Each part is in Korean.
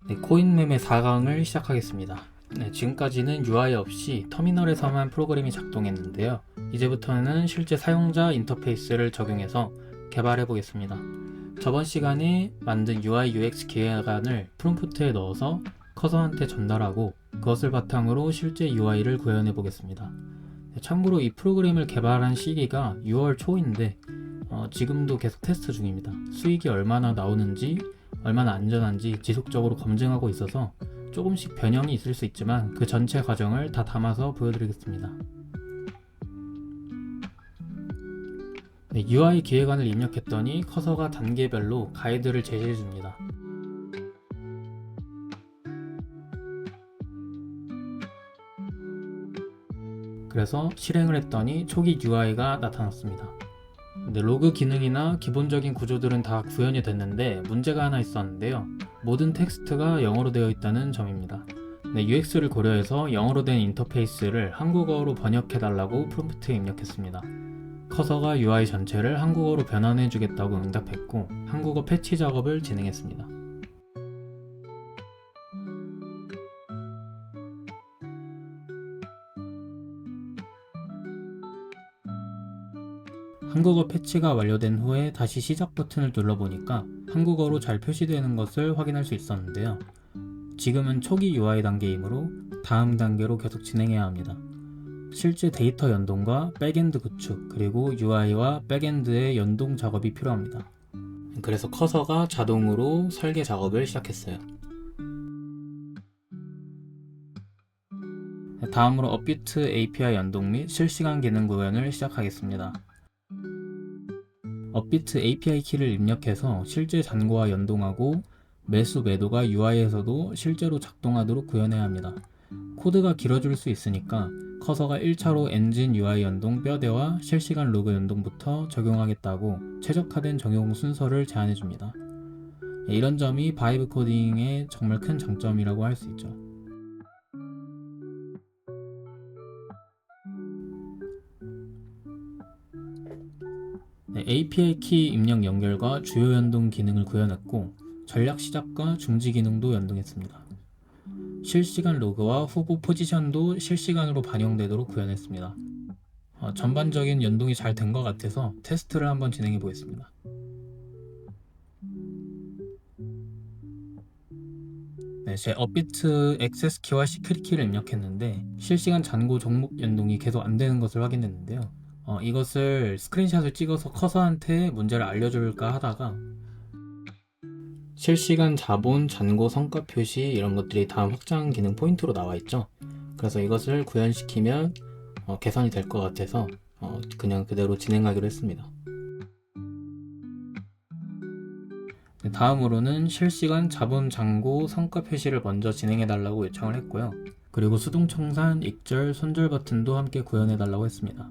네, 코인 매매 4강을 시작하겠습니다. 네, 지금까지는 UI 없이 터미널에서만 프로그램이 작동했는데요. 이제부터는 실제 사용자 인터페이스를 적용해서 개발해 보겠습니다. 저번 시간에 만든 UI UX 기획안을 프롬프트에 넣어서 커서한테 전달하고 그것을 바탕으로 실제 UI를 구현해 보겠습니다. 참고로 이 프로그램을 개발한 시기가 6월 초인데 지금도 계속 테스트 중입니다. 수익이 얼마나 나오는지 얼마나 안전한지 지속적으로 검증하고 있어서 조금씩 변형이 있을 수 있지만 그 전체 과정을 다 담아서 보여드리겠습니다. 네, UI 기획안을 입력했더니 커서가 단계별로 가이드를 제시해 줍니다. 그래서 실행을 했더니 초기 UI가 나타났습니다. 근데 로그 기능이나 기본적인 구조들은 다 구현이 됐는데 문제가 하나 있었는데요. 모든 텍스트가 영어로 되어 있다는 점입니다. 네, UX를 고려해서 영어로 된 인터페이스를 한국어로 번역해 달라고 프롬프트에 입력했습니다. 커서가 UI 전체를 한국어로 변환해 주겠다고 응답했고 한국어 패치 작업을 진행했습니다. 한국어 패치가 완료된 후에 다시 시작 버튼을 눌러보니까 한국어로 잘 표시되는 것을 확인할 수 있었는데요. 지금은 초기 UI 단계이므로 다음 단계로 계속 진행해야 합니다. 실제 데이터 연동과 백엔드 구축, 그리고 UI와 백엔드의 연동 작업이 필요합니다. 그래서 커서가 자동으로 설계 작업을 시작했어요. 다음으로 업비트 API 연동 및 실시간 기능 구현을 시작하겠습니다. 업비트 API 키를 입력해서 실제 잔고와 연동하고 매수 매도가 UI에서도 실제로 작동하도록 구현해야 합니다. 코드가 길어질 수 있으니까 커서가 1차로 엔진 UI 연동 뼈대와 실시간 로그 연동부터 적용하겠다고 최적화된 적용 순서를 제안해줍니다. 이런 점이 바이브 코딩의 정말 큰 장점이라고 할 수 있죠. API 키 입력 연결과 주요 연동 기능을 구현했고 전략 시작과 중지 기능도 연동했습니다. 실시간 로그와 후보 포지션도 실시간으로 반영되도록 구현했습니다. 전반적인 연동이 잘 된 것 같아서 테스트를 한번 진행해 보겠습니다. 네, 제 업비트 액세스 키와 시크릿 키를 입력했는데 실시간 잔고 종목 연동이 계속 안 되는 것을 확인했는데요. 이것을 스크린샷을 찍어서 커서한테 문제를 알려줄까 하다가 실시간 자본, 잔고, 성과 표시 이런 것들이 다음 확장 기능 포인트로 나와 있죠. 그래서 이것을 구현시키면 개선이 될 것 같아서 그냥 그대로 진행하기로 했습니다. 네, 다음으로는 실시간 자본, 잔고, 성과 표시를 먼저 진행해 달라고 요청을 했고요. 그리고 수동청산, 익절, 손절 버튼도 함께 구현해 달라고 했습니다.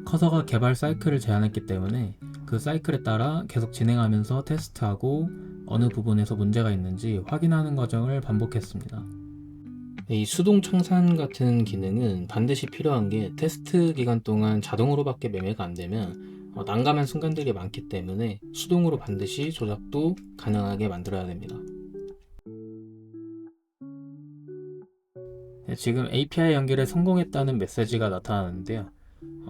커서가 개발 사이클을 제안했기 때문에 그 사이클에 따라 계속 진행하면서 테스트하고 어느 부분에서 문제가 있는지 확인하는 과정을 반복했습니다. 이 수동 청산 같은 기능은 반드시 필요한 게 테스트 기간 동안 자동으로밖에 매매가 안 되면 난감한 순간들이 많기 때문에 수동으로 반드시 조작도 가능하게 만들어야 됩니다. 지금 API 연결에 성공했다는 메시지가 나타나는데요.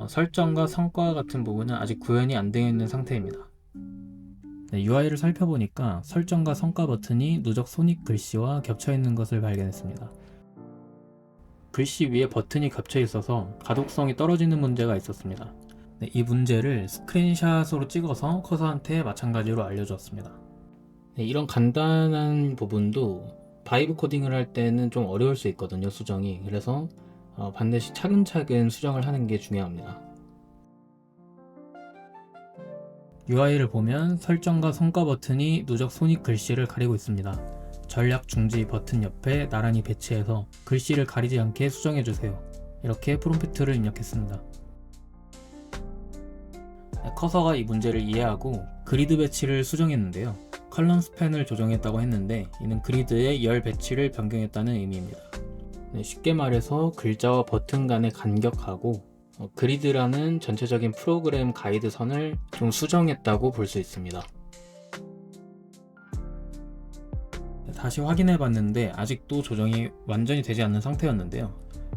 설정과 성과 같은 부분은 아직 구현이 안 되어 있는 상태입니다. UI를 살펴보니까 설정과 성과 버튼이 누적 손익 글씨와 겹쳐 있는 것을 발견했습니다. 글씨 위에 버튼이 겹쳐 있어서 가독성이 떨어지는 문제가 있었습니다. 이 문제를 스크린샷으로 찍어서 커서한테 마찬가지로 알려주었습니다. 이런 간단한 부분도 바이브 코딩을 할 때는 좀 어려울 수 있거든요, 수정이. 그래서 반드시 차근차근 수정을 하는 게 중요합니다. UI를 보면 설정과 성과 버튼이 누적 손익 글씨를 가리고 있습니다. 전략 중지 버튼 옆에 나란히 배치해서 글씨를 가리지 않게 수정해주세요. 이렇게 프롬프트를 입력했습니다. 커서가 이 문제를 이해하고 그리드 배치를 수정했는데요. 컬럼 스팬을 조정했다고 했는데 이는 그리드의 열 배치를 변경했다는 의미입니다. 쉽게 말해서 글자와 버튼 간의 간격하고 그리드라는 전체적인 프로그램 가이드 선을 좀 수정했다고 볼 수 있습니다. 다시 확인해 봤는데 아직도 조정이 완전히 되지 않는 상태였는데요.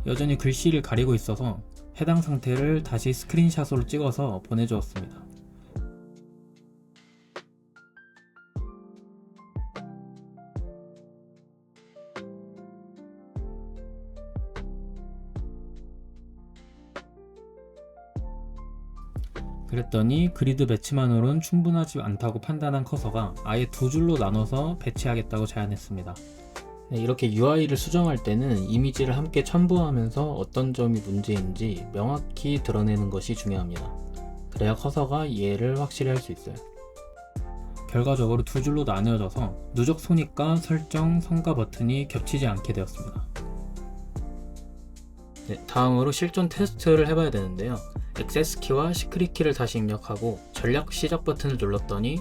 여전히 글씨를 가리고 있어서 해당 상태를 다시 스크린샷으로 찍어서 보내주었습니다. 그랬더니 그리드 배치만으로는 충분하지 않다고 판단한 커서가 아예 두 줄로 나눠서 배치하겠다고 제안했습니다. 네, 이렇게 UI를 수정할 때는 이미지를 함께 첨부하면서 어떤 점이 문제인지 명확히 드러내는 것이 중요합니다. 그래야 커서가 이해를 확실히 할 수 있어요. 결과적으로 두 줄로 나뉘어져서 누적 손익과 설정, 성과 버튼이 겹치지 않게 되었습니다. 네, 다음으로 실존 테스트를 해봐야 되는데요. 액세스 키와 시크릿 키를 다시 입력하고 전략 시작 버튼을 눌렀더니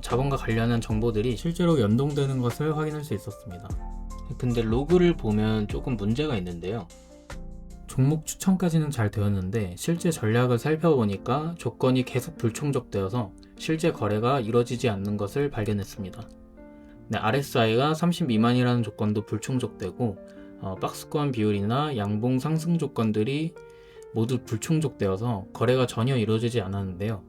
자본과 관련한 정보들이 실제로 연동되는 것을 확인할 수 있었습니다. 근데 로그를 보면 조금 문제가 있는데요. 종목 추천까지는 잘 되었는데 실제 전략을 살펴보니까 조건이 계속 불충족되어서 실제 거래가 이루어지지 않는 것을 발견했습니다. 네, RSI가 30 미만이라는 조건도 불충족되고 박스권 비율이나 양봉 상승 조건들이 모두 불충족되어서 거래가 전혀 이루어지지 않았는데요.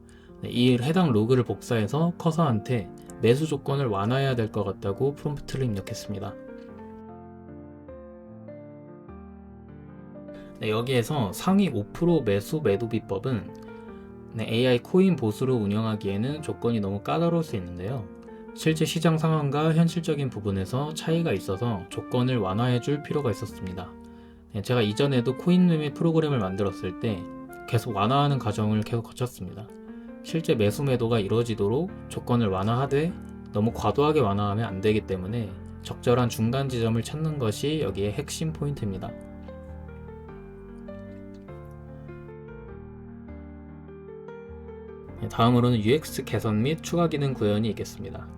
이 해당 로그를 복사해서 커서한테 매수 조건을 완화해야 될 것 같다고 프롬프트를 입력했습니다. 여기에서 상위 5% 매수 매도 비법은 AI 코인 보수로 운영하기에는 조건이 너무 까다로울 수 있는데요. 실제 시장 상황과 현실적인 부분에서 차이가 있어서 조건을 완화해 줄 필요가 있었습니다. 제가 이전에도 코인 매매 프로그램을 만들었을 때 계속 완화하는 과정을 계속 거쳤습니다. 실제 매수 매도가 이루어지도록 조건을 완화하되 너무 과도하게 완화하면 안 되기 때문에 적절한 중간 지점을 찾는 것이 여기에 핵심 포인트입니다. 다음으로는 UX 개선 및 추가 기능 구현이 있겠습니다.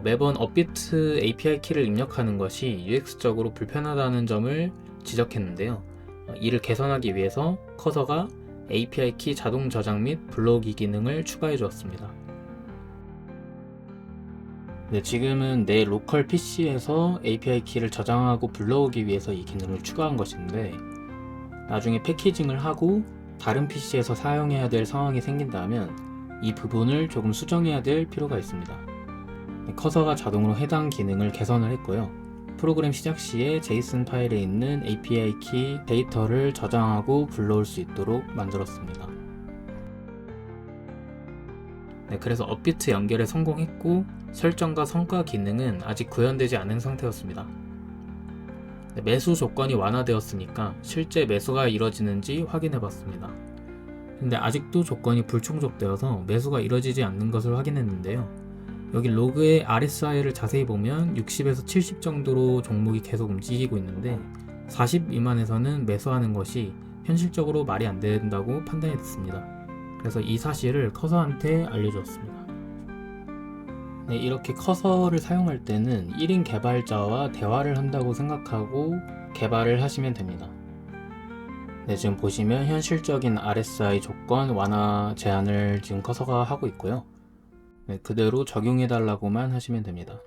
매번 업비트 API 키를 입력하는 것이 UX적으로 불편하다는 점을 지적했는데요. 이를 개선하기 위해서 커서가 API 키 자동 저장 및 불러오기 기능을 추가해 주었습니다. 네, 지금은 내 로컬 PC에서 API 키를 저장하고 불러오기 위해서 이 기능을 추가한 것인데 나중에 패키징을 하고 다른 PC에서 사용해야 될 상황이 생긴다면 이 부분을 조금 수정해야 될 필요가 있습니다. 커서가 자동으로 해당 기능을 개선을 했고요. 프로그램 시작 시에 JSON 파일에 있는 API 키 데이터를 저장하고 불러올 수 있도록 만들었습니다. 네, 그래서 업비트 연결에 성공했고 설정과 성과 기능은 아직 구현되지 않은 상태였습니다. 네, 매수 조건이 완화되었으니까 실제 매수가 이루어지는지 확인해 봤습니다. 근데 아직도 조건이 불충족되어서 매수가 이루어지지 않는 것을 확인했는데요. 여기 로그의 RSI를 자세히 보면 60에서 70 정도로 종목이 계속 움직이고 있는데 40 미만에서는 매수하는 것이 현실적으로 말이 안 된다고 판단했습니다. 그래서 이 사실을 커서한테 알려주었습니다. 네, 이렇게 커서를 사용할 때는 1인 개발자와 대화를 한다고 생각하고 개발을 하시면 됩니다. 네, 지금 보시면 현실적인 RSI 조건 완화 제한을 지금 커서가 하고 있고요. 네, 그대로 적용해달라고만 하시면 됩니다.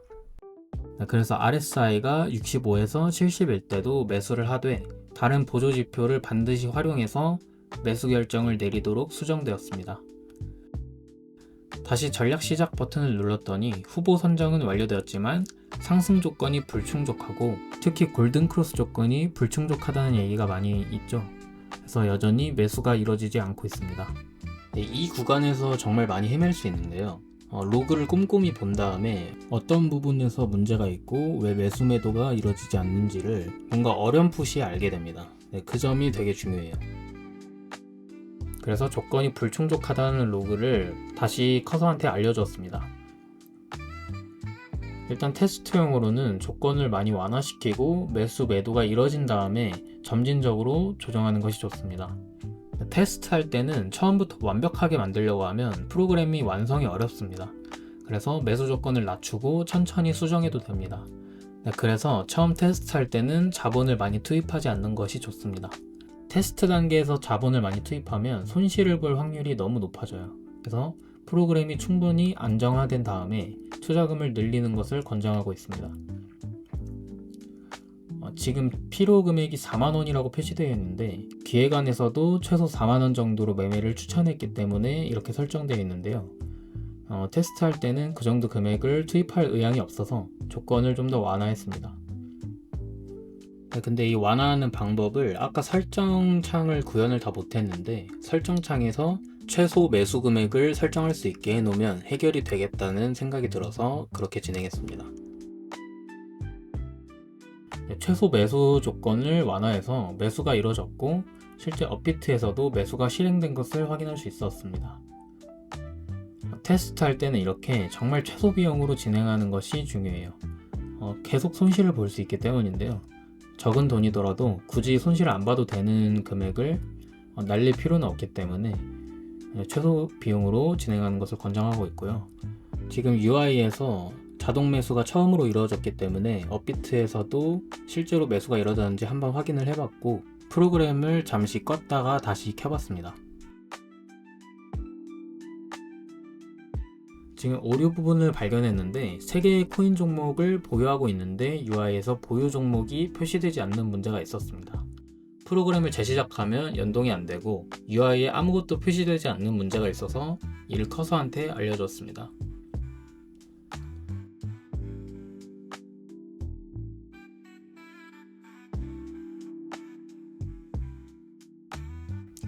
네, 그래서 RSI가 65에서 70일 때도 매수를 하되 다른 보조지표를 반드시 활용해서 매수 결정을 내리도록 수정되었습니다. 다시 전략 시작 버튼을 눌렀더니 후보 선정은 완료되었지만 상승 조건이 불충족하고 특히 골든 크로스 조건이 불충족하다는 얘기가 많이 있죠. 그래서 여전히 매수가 이루어지지 않고 있습니다. 네, 이 구간에서 정말 많이 헤맬 수 있는데요. 로그를 꼼꼼히 본 다음에 어떤 부분에서 문제가 있고 왜 매수 매도가 이루어지지 않는지를 뭔가 어렴풋이 알게 됩니다. 네, 그 점이 되게 중요해요. 그래서 조건이 불충족하다는 로그를 다시 커서한테 알려주었습니다. 일단 테스트용으로는 조건을 많이 완화시키고 매수 매도가 이뤄진 다음에 점진적으로 조정하는 것이 좋습니다. 테스트할 때는 처음부터 완벽하게 만들려고 하면 프로그램이 완성이 어렵습니다. 그래서 매수 조건을 낮추고 천천히 수정해도 됩니다. 그래서 처음 테스트할 때는 자본을 많이 투입하지 않는 것이 좋습니다. 테스트 단계에서 자본을 많이 투입하면 손실을 볼 확률이 너무 높아져요. 그래서 프로그램이 충분히 안정화된 다음에 투자금을 늘리는 것을 권장하고 있습니다. 지금 필요 금액이 4만원이라고 표시되어 있는데 기획안에서도 최소 4만원 정도로 매매를 추천했기 때문에 이렇게 설정되어 있는데요. 테스트할 때는 그 정도 금액을 투입할 의향이 없어서 조건을 좀 더 완화했습니다. 근데 이 완화하는 방법을 아까 설정창을 구현을 다 못했는데 설정창에서 최소 매수 금액을 설정할 수 있게 해놓으면 해결이 되겠다는 생각이 들어서 그렇게 진행했습니다. 최소 매수 조건을 완화해서 매수가 이루어졌고 실제 업비트에서도 매수가 실행된 것을 확인할 수 있었습니다. 테스트할 때는 이렇게 정말 최소 비용으로 진행하는 것이 중요해요. 계속 손실을 볼 수 있기 때문인데요. 적은 돈이더라도 굳이 손실을 안 봐도 되는 금액을 날릴 필요는 없기 때문에 최소 비용으로 진행하는 것을 권장하고 있고요. 지금 UI에서 자동 매수가 처음으로 이루어졌기 때문에 업비트에서도 실제로 매수가 이루어졌는지 한번 확인을 해봤고 프로그램을 잠시 껐다가 다시 켜봤습니다. 지금 오류 부분을 발견했는데 3개의 코인 종목을 보유하고 있는데 UI에서 보유 종목이 표시되지 않는 문제가 있었습니다. 프로그램을 재시작하면 연동이 안되고 UI에 아무것도 표시되지 않는 문제가 있어서 이를 커서한테 알려줬습니다.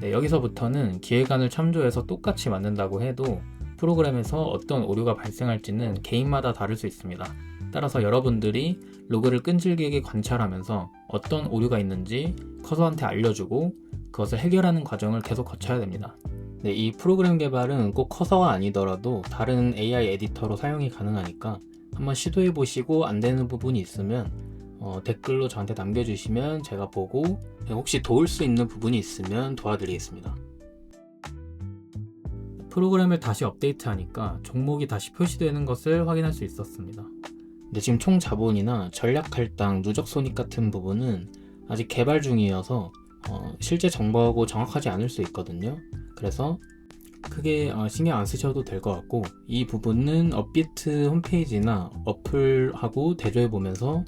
여기서부터는 기획안을 참조해서 똑같이 만든다고 해도 프로그램에서 어떤 오류가 발생할지는 개인마다 다를 수 있습니다. 따라서 여러분들이 로그를 끈질기게 관찰하면서 어떤 오류가 있는지 커서한테 알려주고 그것을 해결하는 과정을 계속 거쳐야 됩니다. 이 프로그램 개발은 꼭 커서가 아니더라도 다른 AI 에디터로 사용이 가능하니까 한번 시도해 보시고 안 되는 부분이 있으면 댓글로 저한테 남겨주시면 제가 보고 혹시 도울 수 있는 부분이 있으면 도와드리겠습니다. 프로그램을 다시 업데이트하니까 종목이 다시 표시되는 것을 확인할 수 있었습니다. 근데 지금 총 자본이나 전략 할당, 누적 손익 같은 부분은 아직 개발 중이어서 실제 정보하고 정확하지 않을 수 있거든요. 그래서 크게 신경 안 쓰셔도 될 것 같고 이 부분은 업비트 홈페이지나 어플하고 대조해 보면서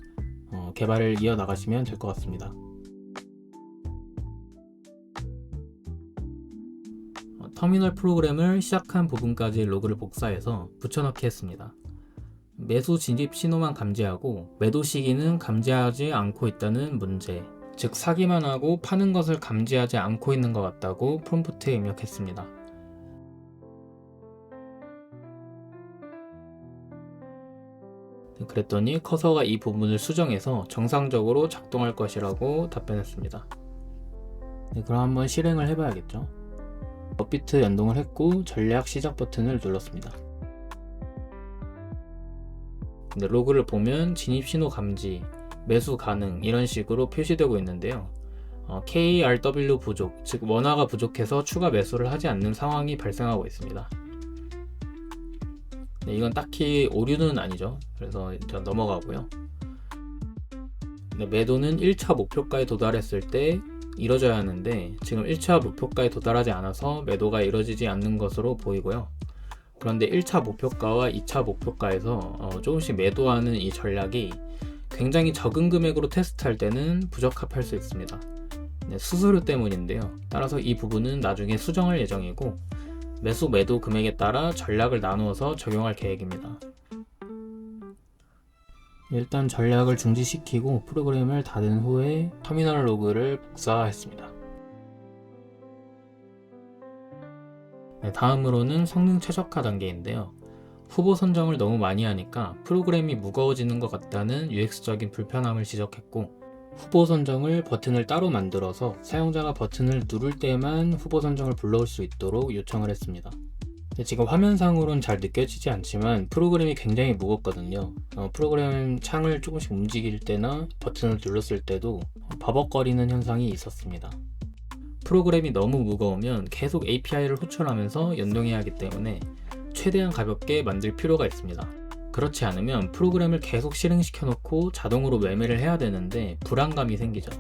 개발을 이어나가시면 될 것 같습니다. 터미널 프로그램을 시작한 부분까지 로그를 복사해서 붙여넣기 했습니다. 매수 진입 신호만 감지하고 매도 시기는 감지하지 않고 있다는 문제, 즉 사기만 하고 파는 것을 감지하지 않고 있는 것 같다고 프롬프트에 입력했습니다. 그랬더니 커서가 이 부분을 수정해서 정상적으로 작동할 것이라고 답변했습니다. 그럼 한번 실행을 해봐야겠죠. 업비트 연동을 했고 전략 시작 버튼을 눌렀습니다. 근데 로그를 보면 진입 신호 감지, 매수 가능 이런 식으로 표시되고 있는데요. KRW 부족, 즉 원화가 부족해서 추가 매수를 하지 않는 상황이 발생하고 있습니다. 이건 딱히 오류는 아니죠. 그래서 일단 넘어가고요. 매도는 1차 목표가에 도달했을 때 이뤄져야 하는데 지금 1차 목표가에 도달하지 않아서 매도가 이루어지지 않는 것으로 보이고요. 그런데 1차 목표가와 2차 목표가에서 조금씩 매도하는 이 전략이 굉장히 적은 금액으로 테스트할 때는 부적합할 수 있습니다. 수수료 때문인데요. 따라서 이 부분은 나중에 수정할 예정이고 매수 매도 금액에 따라 전략을 나누어서 적용할 계획입니다. 일단 전략을 중지시키고 프로그램을 닫은 후에 터미널 로그를 복사했습니다. 다음으로는 성능 최적화 단계인데요. 후보 선정을 너무 많이 하니까 프로그램이 무거워지는 것 같다는 UX적인 불편함을 지적했고 후보 선정을 버튼을 따로 만들어서 사용자가 버튼을 누를 때만 후보 선정을 불러올 수 있도록 요청을 했습니다. 지금 화면상으로는 잘 느껴지지 않지만 프로그램이 굉장히 무겁거든요. 프로그램 창을 조금씩 움직일 때나 버튼을 눌렀을 때도 버벅거리는 현상이 있었습니다. 프로그램이 너무 무거우면 계속 API를 호출하면서 연동해야 하기 때문에 최대한 가볍게 만들 필요가 있습니다. 그렇지 않으면 프로그램을 계속 실행시켜 놓고 자동으로 매매를 해야 되는데 불안감이 생기죠.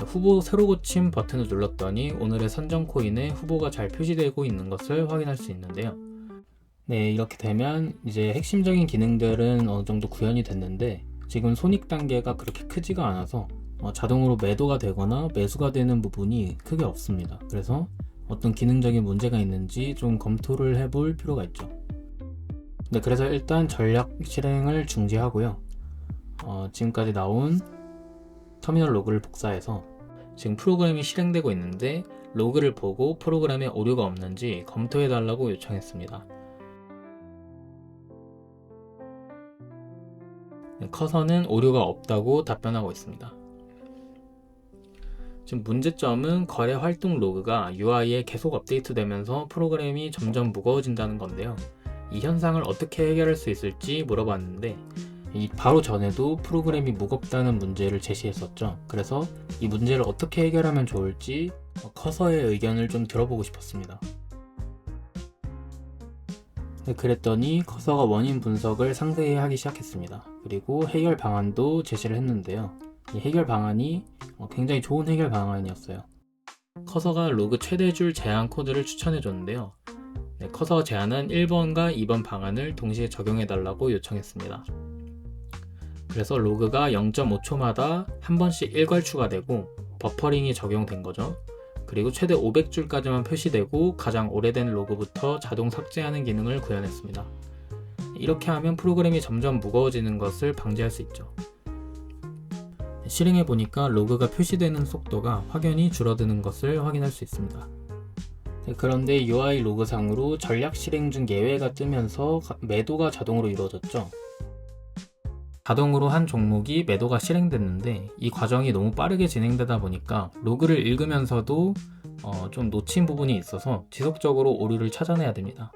후보 새로 고침 버튼을 눌렀더니 오늘의 선정 코인에 후보가 잘 표시되고 있는 것을 확인할 수 있는데요. 이렇게 되면 이제 핵심적인 기능들은 어느 정도 구현이 됐는데 지금 손익 단계가 그렇게 크지가 않아서 자동으로 매도가 되거나 매수가 되는 부분이 크게 없습니다. 그래서 어떤 기능적인 문제가 있는지 좀 검토를 해볼 필요가 있죠. 네, 그래서 일단 전략 실행을 중지하고요. 지금까지 나온 터미널 로그를 복사해서 지금 프로그램이 실행되고 있는데 로그를 보고 프로그램에 오류가 없는지 검토해 달라고 요청했습니다. 네, 커서는 오류가 없다고 답변하고 있습니다. 지금 문제점은 거래 활동 로그가 UI에 계속 업데이트되면서 프로그램이 점점 무거워진다는 건데요. 이 현상을 어떻게 해결할 수 있을지 물어봤는데 바로 전에도 프로그램이 무겁다는 문제를 제시했었죠. 그래서 이 문제를 어떻게 해결하면 좋을지 커서의 의견을 좀 들어보고 싶었습니다. 네, 그랬더니 커서가 원인 분석을 상세히 하기 시작했습니다. 그리고 해결 방안도 제시를 했는데요. 이 해결 방안이 굉장히 좋은 해결 방안이었어요. 커서가 로그 최대 줄 제한 코드를 추천해 줬는데요. 네, 커서가 제안한 1번과 2번 방안을 동시에 적용해 달라고 요청했습니다. 그래서 로그가 0.5초마다 한 번씩 일괄 추가되고 버퍼링이 적용된 거죠. 그리고 최대 500줄까지만 표시되고 가장 오래된 로그부터 자동 삭제하는 기능을 구현했습니다. 이렇게 하면 프로그램이 점점 무거워지는 것을 방지할 수 있죠. 실행해 보니까 로그가 표시되는 속도가 확연히 줄어드는 것을 확인할 수 있습니다. 그런데 UI 로그상으로 전략 실행 중 예외가 뜨면서 매도가 자동으로 이루어졌죠. 자동으로 한 종목이 매도가 실행됐는데 이 과정이 너무 빠르게 진행되다 보니까 로그를 읽으면서도 좀 놓친 부분이 있어서 지속적으로 오류를 찾아내야 됩니다.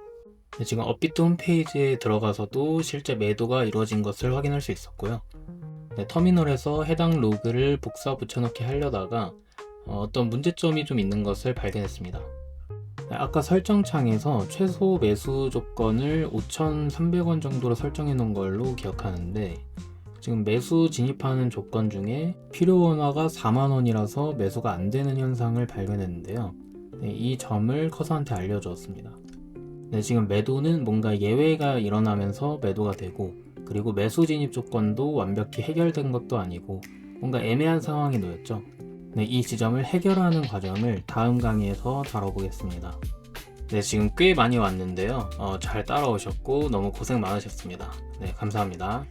지금 업비트 홈페이지에 들어가서도 실제 매도가 이루어진 것을 확인할 수 있었고요. 터미널에서 해당 로그를 복사 붙여넣기 하려다가 어떤 문제점이 좀 있는 것을 발견했습니다. 아까 설정창에서 최소 매수 조건을 5,300원 정도로 설정해 놓은 걸로 기억하는데 지금 매수 진입하는 조건 중에 필요원화가 4만원이라서 매수가 안 되는 현상을 발견했는데요. 이 점을 커서한테 알려주었습니다. 지금 매도는 뭔가 예외가 일어나면서 매도가 되고 그리고 매수 진입 조건도 완벽히 해결된 것도 아니고 뭔가 애매한 상황에 놓였죠. 이 지점을 해결하는 과정을 다음 강의에서 다뤄보겠습니다. 지금 꽤 많이 왔는데요. 잘 따라오셨고 너무 고생 많으셨습니다. 감사합니다.